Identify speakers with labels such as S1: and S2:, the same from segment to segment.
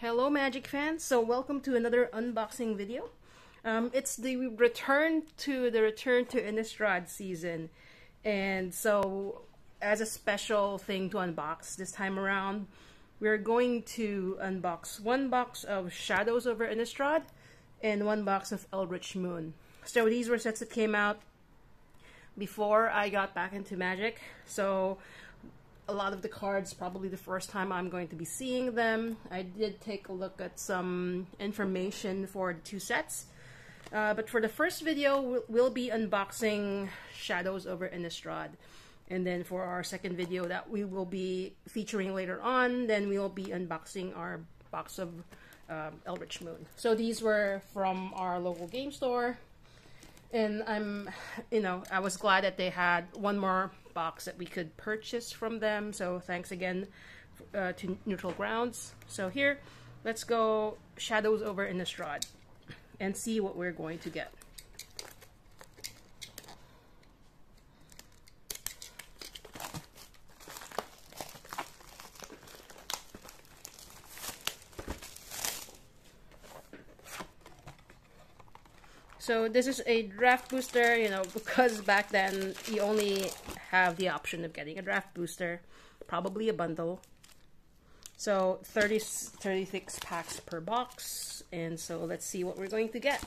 S1: Hello Magic fans, so welcome to another unboxing video. It's the return to Innistrad season, and so as a special thing to unbox this time around, we're going to unbox one box of Shadows over Innistrad and one box of Eldritch Moon. So these were sets that came out before I got back into Magic, so a lot of the cards, probably the first time I'm going to be seeing them. I did take a look at some information for the two sets. But for the first video, we'll be unboxing Shadows over Innistrad. And then for our second video that we will be featuring later on, then we will be unboxing our box of Eldritch Moon. So these were from our local game store. And I was glad that they had one more box that we could purchase from them. So thanks again to Neutral Grounds. So here, let's go Shadows over Innistrad and see what we're going to get. So this is a draft booster, because back then you only have the option of getting a draft booster, probably a bundle. So 36 packs per box, and so let's see what we're going to get.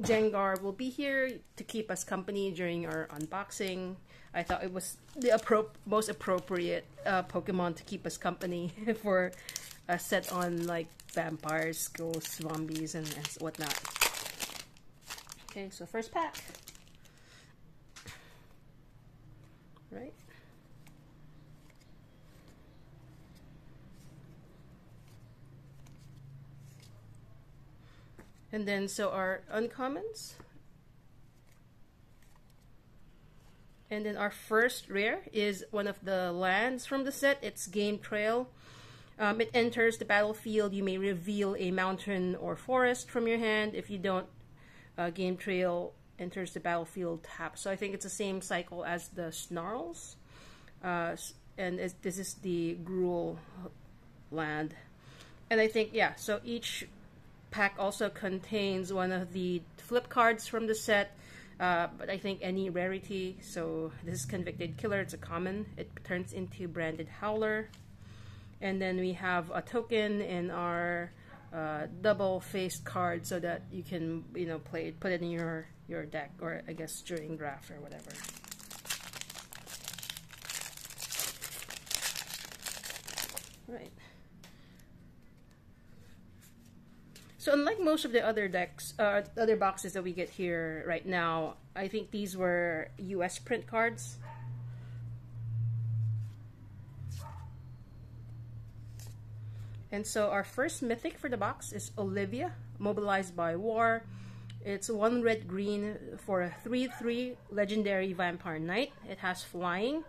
S1: Jengar will be here to keep us company during our unboxing. I thought it was the most appropriate Pokemon to keep us company for a set on like vampires, ghosts, zombies, and whatnot. Okay, so first pack. Right. And then, so our uncommons. And then our first rare is one of the lands from the set. It's Game Trail. It enters the battlefield. You may reveal a mountain or forest from your hand. If you don't, Game Trail enters the battlefield tapped. So I think it's the same cycle as the Snarls. And this is the Gruul land. And I think, yeah, so each pack also contains one of the flip cards from the set. But I think any rarity. So this is Convicted Killer. It's a common. It turns into Branded Howler. And then we have a token in our double-faced card so that you can, put it in your deck, or I guess during draft or whatever. Right. So unlike most of the other decks, other boxes that we get here right now, I think these were US print cards. And so our first mythic for the box is Olivia, Mobilized by War. It's 1 red-green for a 3/3 legendary vampire knight. It has flying.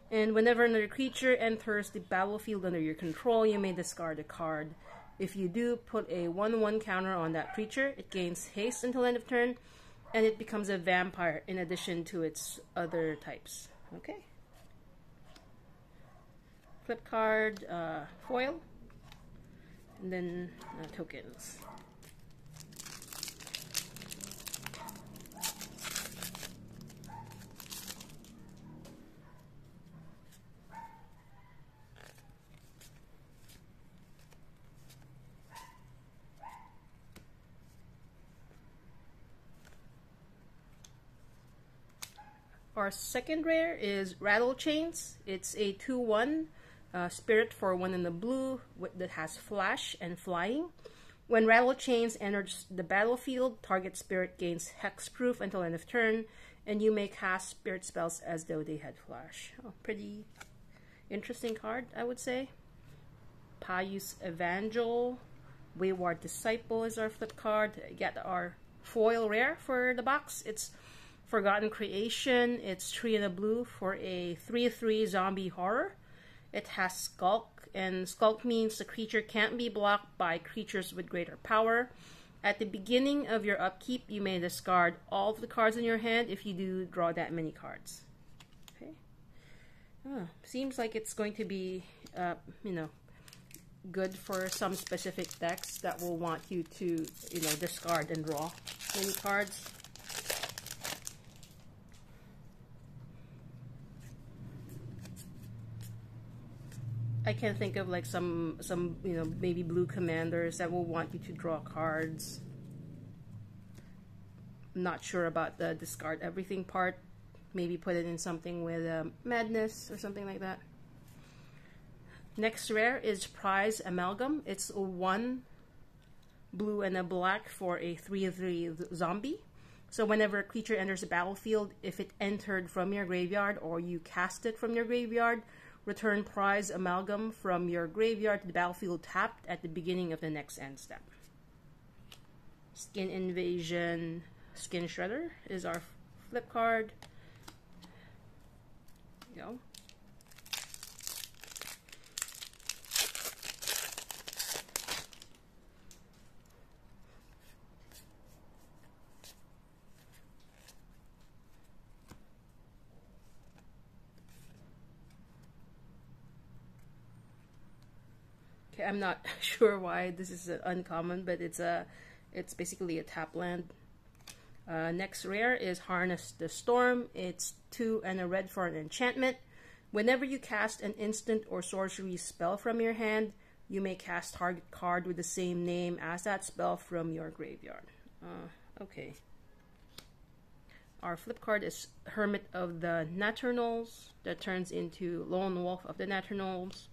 S1: And whenever another creature enters the battlefield under your control, you may discard a card. If you do, put a 1/1 counter on that creature. It gains haste until end of turn, and it becomes a vampire in addition to its other types. Okay. Flip card, foil. And then tokens. Our second rare is Rattle Chains. It's a 2/1. Spirit for 1 in the blue that has flash and flying. When Rattle Chains enters the battlefield, target spirit gains hexproof until end of turn, and you may cast spirit spells as though they had flash. Oh, pretty interesting card, I would say. Pious Evangel, Wayward Disciple is our flip card. Get our foil rare for the box. It's Forgotten Creation. It's 3 in a blue for a 3/3 zombie horror. It has Skulk, and Skulk means the creature can't be blocked by creatures with greater power. At the beginning of your upkeep, you may discard all of the cards in your hand. If you do, draw that many cards. Okay. Seems like it's going to be, you know, good for some specific decks that will want you to, you know, discard and draw many cards. I can think of like some you know, maybe blue commanders that will want you to draw cards. I'm not sure about the discard everything part. Maybe put it in something with Madness or something like that. Next rare is Prize Amalgam. It's a 1 blue and a black for a 3/3 zombie. So whenever a creature enters the battlefield, if it entered from your graveyard or you cast it from your graveyard, return Prize Amalgam from your graveyard to the battlefield tapped at the beginning of the next end step. Skin Invasion Skin Shredder is our flip card. There you go. Okay, I'm not sure why this is uncommon, but it's basically a tap land. Next rare is Harness the Storm. It's 2 and a red for an enchantment. Whenever you cast an instant or sorcery spell from your hand, you may cast target card with the same name as that spell from your graveyard. Okay. Our flip card is Hermit of the Naturnals that turns into Lone Wolf of the Naturnals.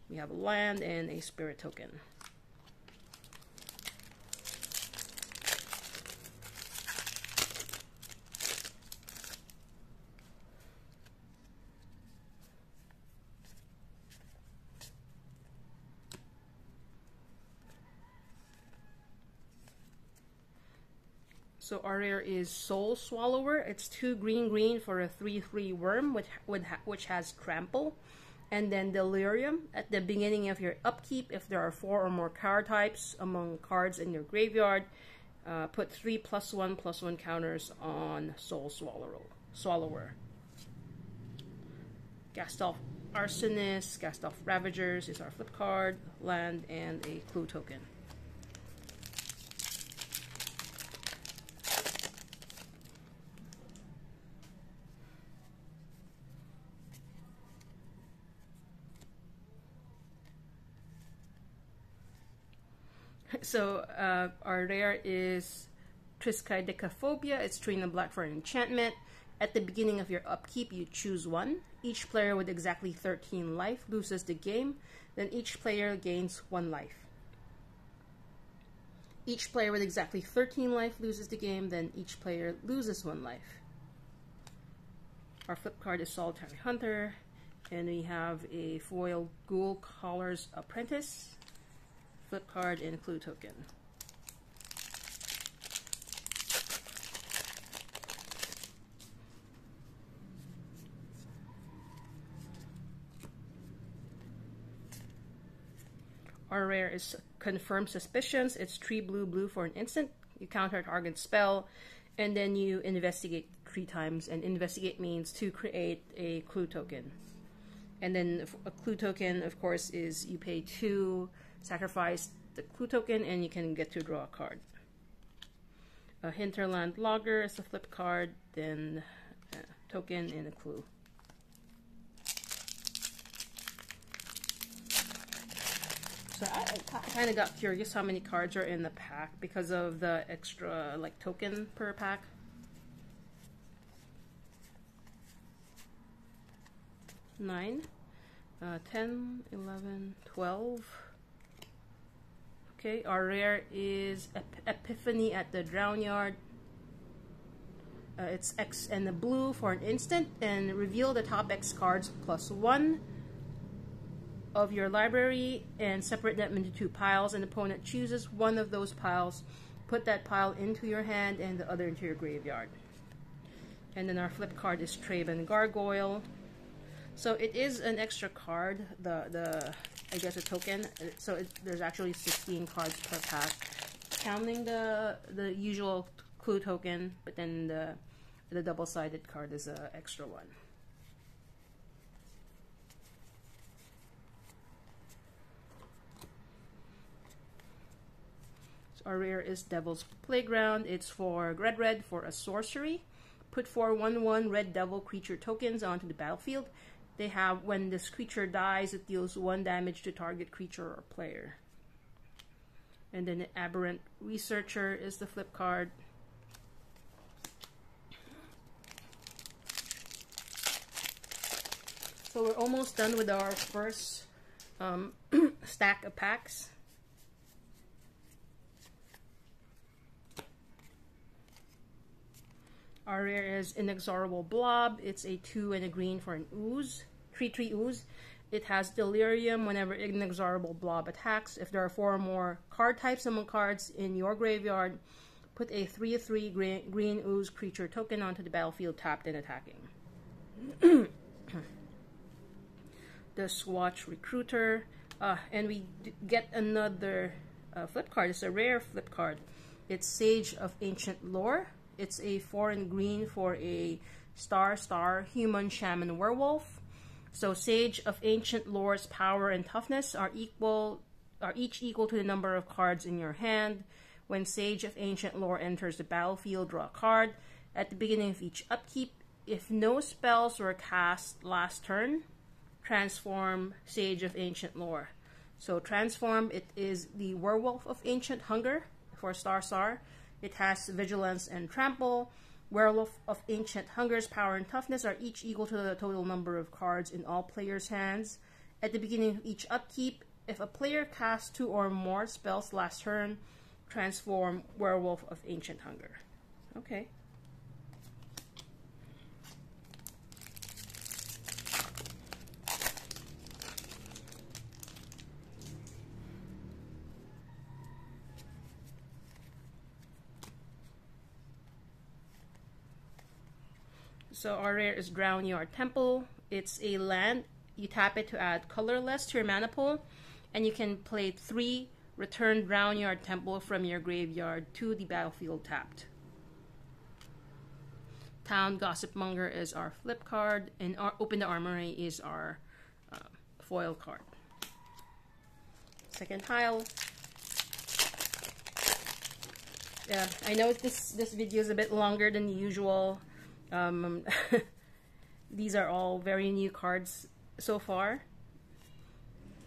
S1: We have a land and a spirit token. So our rare is Soul Swallower. It's 2 green for a 3/3 worm which has trample. And then Delirium. At the beginning of your upkeep, if there are 4 or more card types among cards in your graveyard, put 3 +1/+1 counters on Soul Swallower. Gastolf Arsonist, Gastolf Ravagers is our flip card, land, and a clue token. So our rare is Triskaidekaphobia. It's 3 and a black for an enchantment. At the beginning of your upkeep, you choose 1. Each player with exactly 13 life loses the game. Then each player gains 1 life. Each player with exactly 13 life loses the game. Then each player loses 1 life. Our flip card is Solitary Hunter. And we have a foil Ghoul Caller's Apprentice. Flip card and clue token. Our rare is Confirm Suspicions. It's 3 blue for an instant. You counter target spell, and then you investigate 3 times. And investigate means to create a clue token. And then a clue token, of course, is you pay 2, sacrifice the clue token, and you can get to draw a card. A Hinterland Logger is a flip card, then a token and a clue. So I kind of got curious how many cards are in the pack because of the extra like token per pack. Nine, 10, 11, 12. Okay, our rare is Epiphany at the Drownyard. It's X and the blue for an instant, and reveal the top X cards +1 of your library and separate them into 2 piles. An opponent chooses one of those piles, put that pile into your hand and the other into your graveyard. And then our flip card is Traben Gargoyle. So it is an extra card, I guess a token. So there's actually 16 cards per pack, counting the usual clue token, but then the double-sided card is an extra one. So our rare is Devil's Playground. It's for red for a sorcery. Put 4 1/1 red devil creature tokens onto the battlefield. They have, when this creature dies, it deals 1 damage to target creature or player. And then the Aberrant Researcher is the flip card. So we're almost done with our first stack of packs. Our rare is Inexorable Blob. It's a 2 and a green for an ooze. 3/3 ooze. It has Delirium whenever Inexorable Blob attacks. If there are 4 or more card types among cards in your graveyard, put a 3/3 green ooze creature token onto the battlefield tapped and attacking. The Swatch Recruiter. And we get another flip card. It's a rare flip card. It's Sage of Ancient Lore. It's a 4 and green for a star human shaman werewolf. So Sage of Ancient Lore's power and toughness are each equal to the number of cards in your hand. When Sage of Ancient Lore enters the battlefield, draw a card. At the beginning of each upkeep, if no spells were cast last turn, transform Sage of Ancient Lore. So transform, it is the Werewolf of Ancient Hunger for star. It has Vigilance and Trample. Werewolf of Ancient Hunger's power and toughness are each equal to the total number of cards in all players' hands. At the beginning of each upkeep, if a player casts 2 or more spells last turn, transform Werewolf of Ancient Hunger. Okay. So our rare is Drownyard Temple. It's a land. You tap it to add colorless to your mana pool, and you can play 3 return Drownyard Temple from your graveyard to the battlefield tapped. Town Gossipmonger is our flip card, and Open the Armory is our foil card. Second pile. Yeah, I know this video is a bit longer than usual. These are all very new cards so far.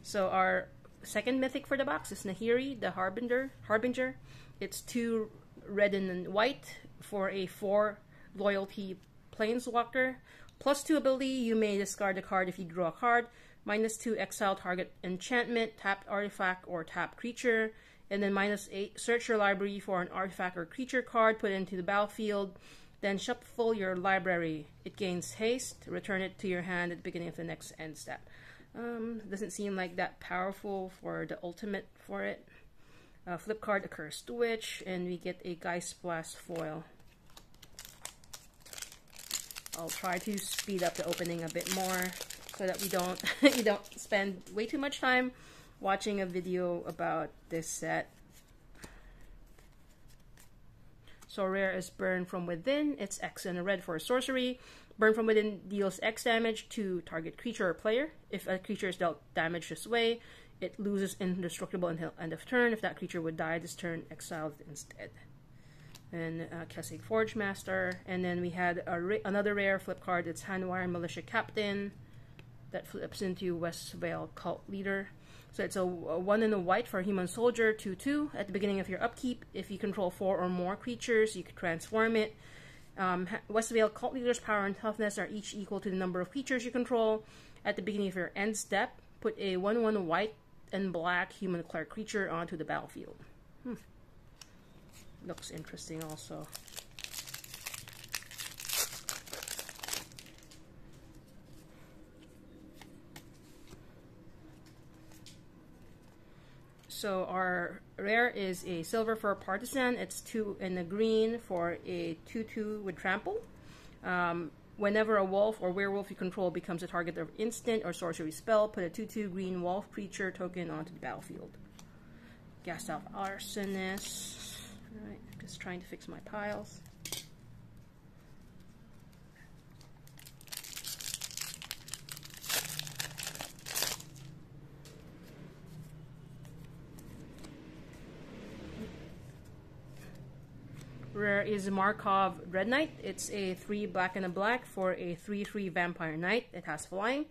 S1: So our second mythic for the box is Nahiri, the Harbinger. It's 2 red and white for a 4 loyalty planeswalker. +2 ability, you may discard a card if you draw a card. -2 exile target enchantment, tapped artifact or tapped creature. And then -8, search your library for an artifact or creature card, put it into the battlefield. Then shuffle your library. It gains haste. Return it to your hand at the beginning of the next end step. Doesn't seem like that powerful for the ultimate for it. Flip card, Accursed Witch, and we get a Geist Blast foil. I'll try to speed up the opening a bit more so that we don't you don't spend way too much time watching a video about this set. So rare is Burn from Within. It's X and a red for a sorcery. Burn from Within deals X damage to target creature or player. If a creature is dealt damage this way, it loses indestructible until end of turn. If that creature would die this turn, exile it instead. And Kessig Forge Master. And then we had another rare flip card. It's Handwire Militia Captain. That flips into Westvale Cult Leader. So it's a 1 and a white for a human soldier, 2/2. At the beginning of your upkeep, if you control 4 or more creatures, you can transform it. Westvale Cult Leader's power and toughness are each equal to the number of creatures you control. At the beginning of your end step, put a 1/1 white and black human cleric creature onto the battlefield. Looks interesting also. So our rare is a silver for a partisan. It's 2 and a green for a 2/2 with trample. Whenever a wolf or werewolf you control becomes a target of instant or sorcery spell, put a 2/2 green wolf creature token onto the battlefield. Gastaff Arsonist. Alright, just trying to fix my piles. rare is Markov Dread Knight. It's a 3 black and a black for a 3/3 Vampire Knight. It has flying.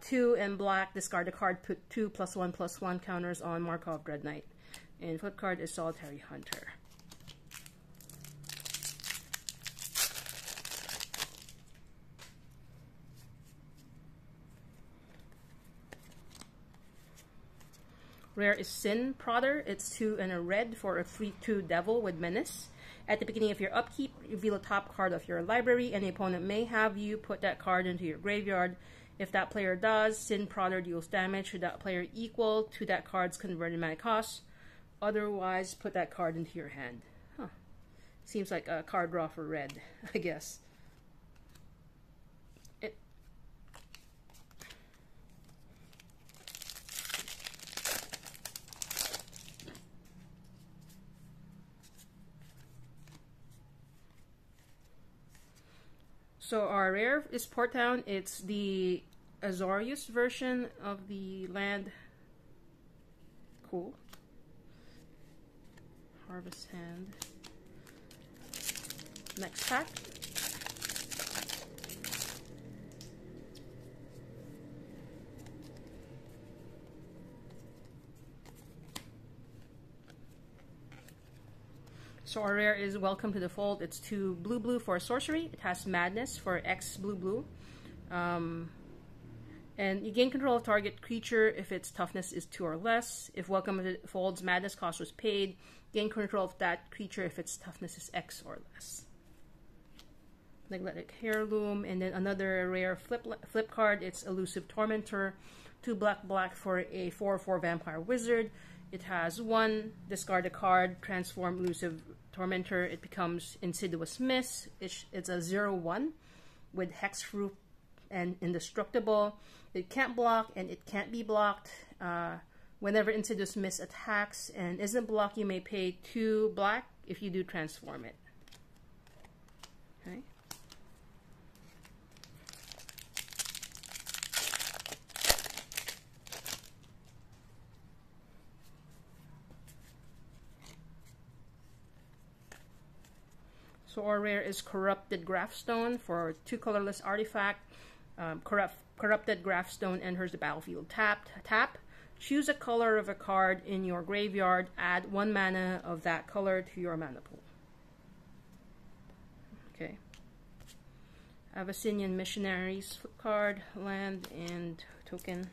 S1: 2 and black, discard a card, put 2+1/+1 counters on Markov Dread Knight. And flip card is Solitary Hunter. Rare is Sin Prodder. It's 2 and a red for a 3/2 Devil with Menace. At the beginning of your upkeep, reveal a top card of your library. Any opponent may have you put that card into your graveyard. If that player does, Sin Prodder deals damage to that player equal to that card's converted mana cost. Otherwise, put that card into your hand. Huh. Seems like a card draw for red, I guess. So our rare is Port Town. It's the Azorius version of the land. Cool. Harvest hand. Next pack. So our rare is Welcome to the Fold. It's 2 blue for a sorcery. It has Madness for X blue. And you gain control of target creature if its toughness is 2 or less. If Welcome to the Fold's Madness cost was paid, gain control of that creature if its toughness is X or less. Neglected Heirloom, and then another rare flip card. It's Elusive Tormentor. 2 black for a 4/4 Vampire Wizard. It has 1, discard a card, transform Elusive Tormentor. It becomes Insidious Miss. It's a 0/1 with Hexproof and Indestructible. It can't block and it can't be blocked. Whenever Insidious Miss attacks and isn't blocked, you may pay 2 black if you do transform it. Okay. So our rare is Corrupted Graphstone for 2 colorless artifact. Corrupted Graphstone enters the battlefield tapped. Tap. Choose a color of a card in your graveyard. Add 1 mana of that color to your mana pool. Okay. Abyssinian Missionaries flip card, land, and token.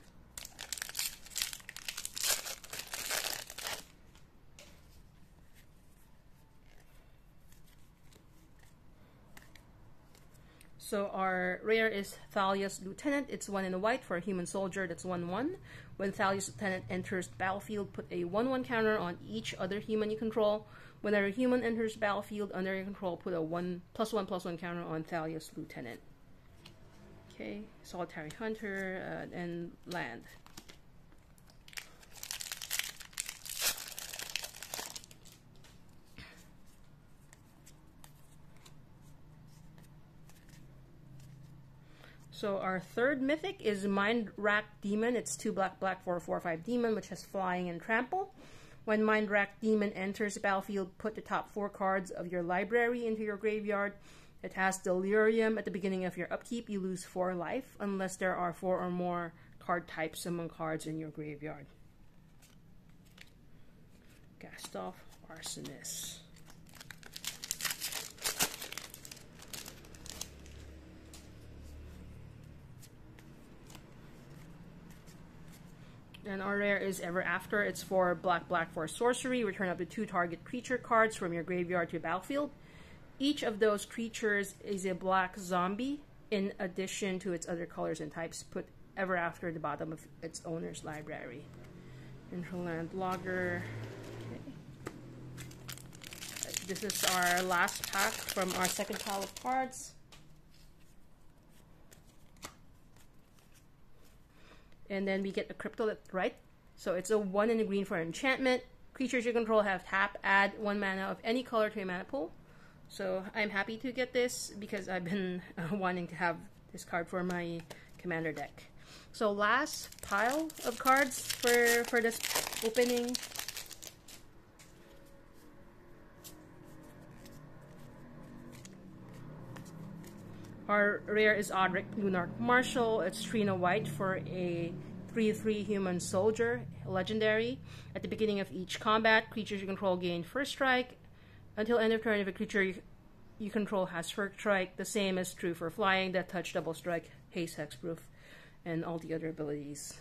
S1: So our rare is Thalia's Lieutenant. It's 1 in a white for a human soldier. That's 1/1. When Thalia's Lieutenant enters the battlefield, put a 1/1 counter on each other human you control. Whenever a human enters the battlefield under your control, put a 1+1/+1 counter on Thalia's Lieutenant. Okay, Solitary Hunter and land. So our third mythic is Mind Rack Demon. It's 2 black for a 4/5 demon, which has flying and trample. When Mind Rack Demon enters the battlefield, put the top 4 cards of your library into your graveyard. It has Delirium. At the beginning of your upkeep, you lose 4 life, unless there are 4 or more card types among cards in your graveyard. Gastoff Arsonist. And our rare is Ever After. It's 4 black for sorcery. Return up to 2 target creature cards from your graveyard to your battlefield. Each of those creatures is a black zombie in addition to its other colors and types. Put Ever After at the bottom of its owner's library. Interland Logger. Okay. This is our last pack from our second pile of cards. And then we get a Cryptolith, right? So it's a 1 in the green for enchantment. Creatures you control have tap, add 1 mana of any color to your mana pool. So I'm happy to get this because I've been wanting to have this card for my commander deck. So last pile of cards for this opening. Our rare is Odric Lunarch Marshal. It's 3 and a white for a 3/3 human soldier, legendary. At the beginning of each combat, creatures you control gain first strike. Until end of turn, if a creature you control has first strike, the same is true for flying, that touch, double strike, haste, hexproof, and all the other abilities.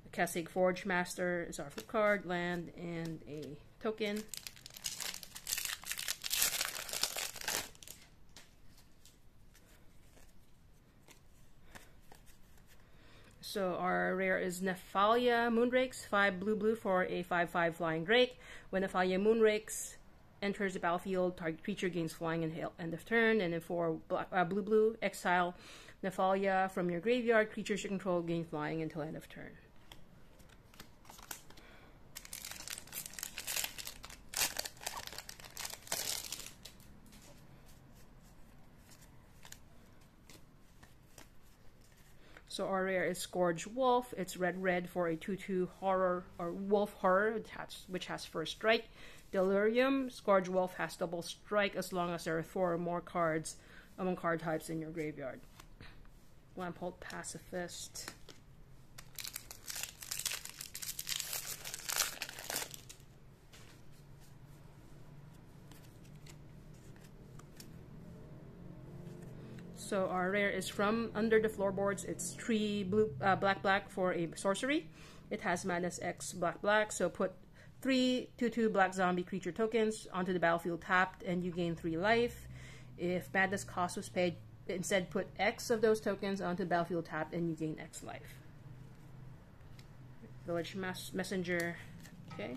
S1: A Kasig Forge Master is our flip card, land, and a token. So our rare is Nephalia Moonrakes, 5 blue for a 5/5 flying drake. When Nephalia Moonrakes enters the battlefield, target creature gains flying until end of turn. And then for blue, exile Nephalia from your graveyard. Creatures you control gain flying until end of turn. So our rare is Scourge Wolf. It's red for a 2/2 horror or wolf horror, which has first strike. Delirium. Scourge Wolf has double strike as long as there are 4 or more cards among card types in your graveyard. Lamphold Pacifist. So our rare is from Under the Floorboards. It's 3 black for a sorcery. It has Madness X black. So put 3 2/2 black zombie creature tokens onto the battlefield tapped, and you gain 3 life. If Madness cost was paid, instead put X of those tokens onto the battlefield tapped, and you gain X life. Village Messenger. Okay.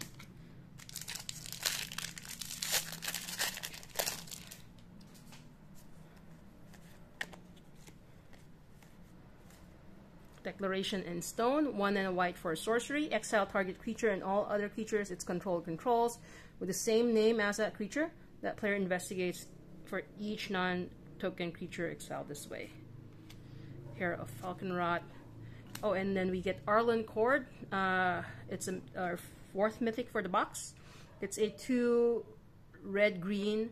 S1: Declaration in Stone, 1 and a white for a sorcery. Exile target creature and all other creatures its control controls with the same name as that creature. That player investigates for each non-token creature exiled this way. Hair of Falconrot. Oh, and then we get Arlen Cord. It's our 4th mythic for the box. It's a 2 red-green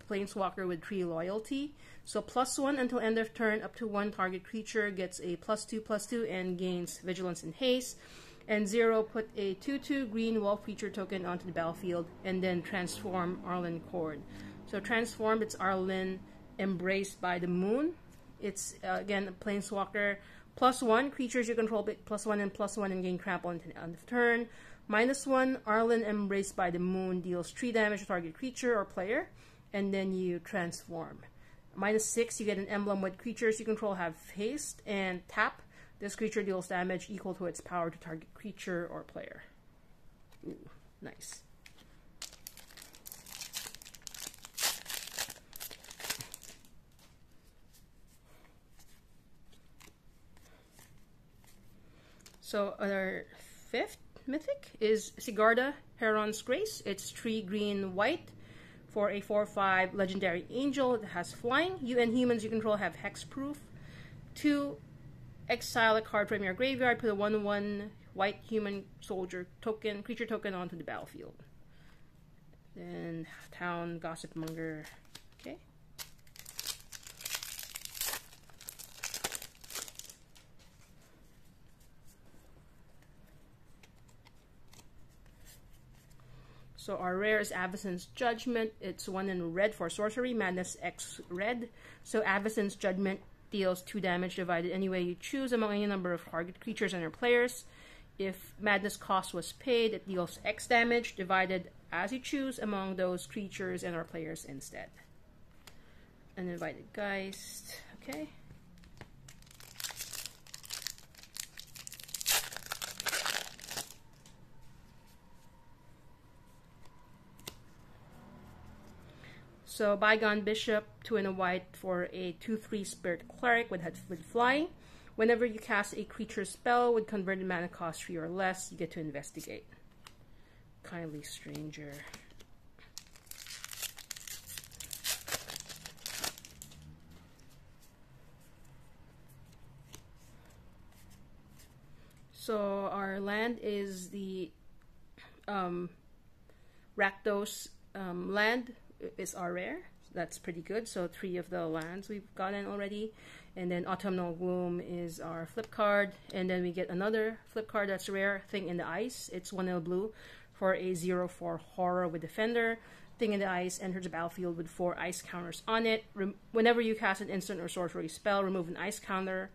S1: Planeswalker with 3 loyalty. So +1 until end of turn, up to 1 target creature gets a +2/+2 and gains vigilance and haste. And 0, put a 2/2 green wolf creature token onto the battlefield and then transform Arlen Cord. So transform, it's Arlen Embraced by the Moon. It's again a Planeswalker. +1 creatures you control, +1 and +1 and gain trample until end of turn. -1 Arlen Embraced by the Moon deals 3 damage to target creature or player, and then you transform. -6, you get an emblem with creatures you control have haste, and tap. This creature deals damage equal to its power to target creature or player. Ooh, nice. So our 5th mythic is Sigarda, Heron's Grace. It's 3 green-white for a 4/5 legendary angel. It has flying. You and humans you control have hexproof. 2, exile a card from your graveyard. Put a 1/1 white human soldier token, creature token onto the battlefield. Then Town Gossipmonger. Okay. So our rare is Avacyn's Judgment. It's 1 in red for sorcery, Madness X red. So Avacyn's Judgment deals 2 damage divided any way you choose among any number of target creatures and their players. If Madness cost was paid, it deals X damage divided as you choose among those creatures and our players instead. Uninvited Geist. Okay. So Bygone Bishop, 2 and a white for a 2/3 Spirit Cleric with flying. Whenever you cast a creature spell with converted mana cost 3 or less, you get to investigate. Kindly Stranger. So our land is the Rakdos land is our rare. that's pretty good. So 3 of the lands we've gotten already. And then Autumnal Gloom is our flip card. And then we get another flip card that's rare, Thing in the Ice. It's 1 blue for a 0/4 horror with Defender. Thing in the Ice enters the battlefield with 4 ice counters on it. Whenever you cast an instant or sorcery spell, remove an ice counter.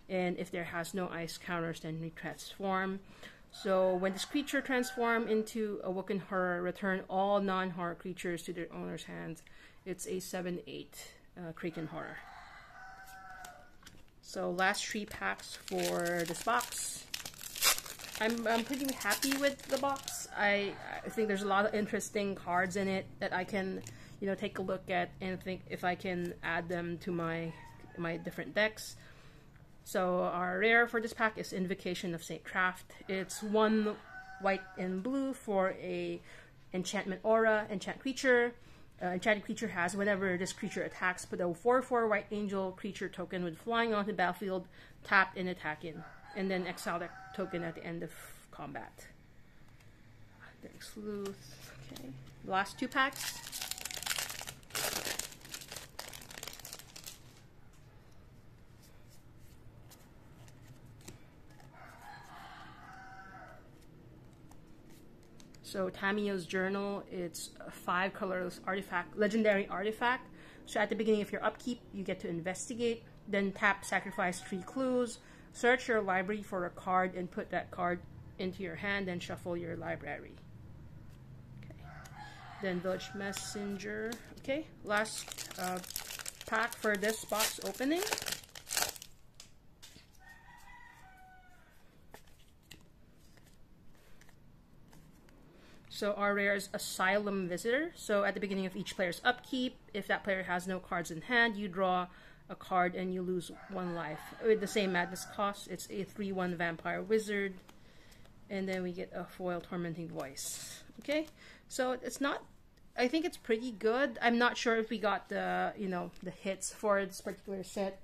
S1: And if there has no ice counters, then retransform. So when this creature transforms into a Woken Horror, return all non-horror creatures to their owner's hands. It's a 7/8 Kraken Horror. So last 3 packs for this box. I'm pretty happy with the box. I think there's a lot of interesting cards in it that I can, take a look at and think if I can add them to my different decks. So our rare for this pack is Invocation of Saint Traft. It's 1 white and blue for a enchantment aura, enchant creature. Enchanted creature has, whenever this creature attacks, put a 4/4 white angel creature token with flying onto the battlefield, tap and attack in. And then exile that token at the end of combat. Derek Sleuth. Okay. Last 2 packs. So Tamiyo's Journal, it's a 5 colorless artifact, legendary artifact. So at the beginning of your upkeep, you get to investigate, then tap, sacrifice 3 clues, search your library for a card and put that card into your hand, then shuffle your library. Okay. Then Village Messenger. Okay, last pack for this box opening. So our rare is Asylum Visitor. So at the beginning of each player's upkeep, if that player has no cards in hand, you draw a card and you lose 1 life. With the same madness cost, it's a 3/1 Vampire Wizard. And then we get a foil Tormenting Voice. Okay, so it's not, I think it's pretty good. I'm not sure if we got the, the hits for this particular set.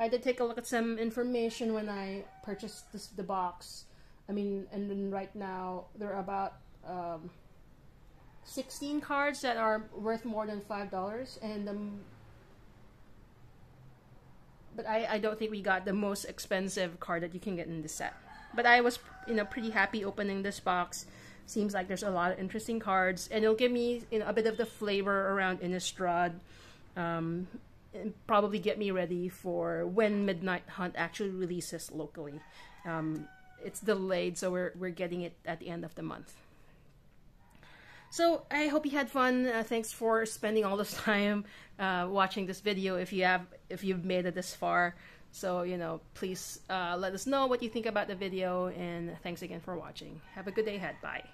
S1: I did take a look at some information when I purchased the box. And then right now, there are about 16 cards that are worth more than $5, and but I don't think we got the most expensive card that you can get in this set. But I was pretty happy opening this box. Seems like there's a lot of interesting cards, and it'll give me a bit of the flavor around Innistrad, and probably get me ready for when Midnight Hunt actually releases locally. It's delayed, so we're getting it at the end of the month. So I hope you had fun. Thanks for spending all this time watching this video. If you've made it this far, so please let us know what you think about the video. And thanks again for watching. Have a good day ahead. Bye.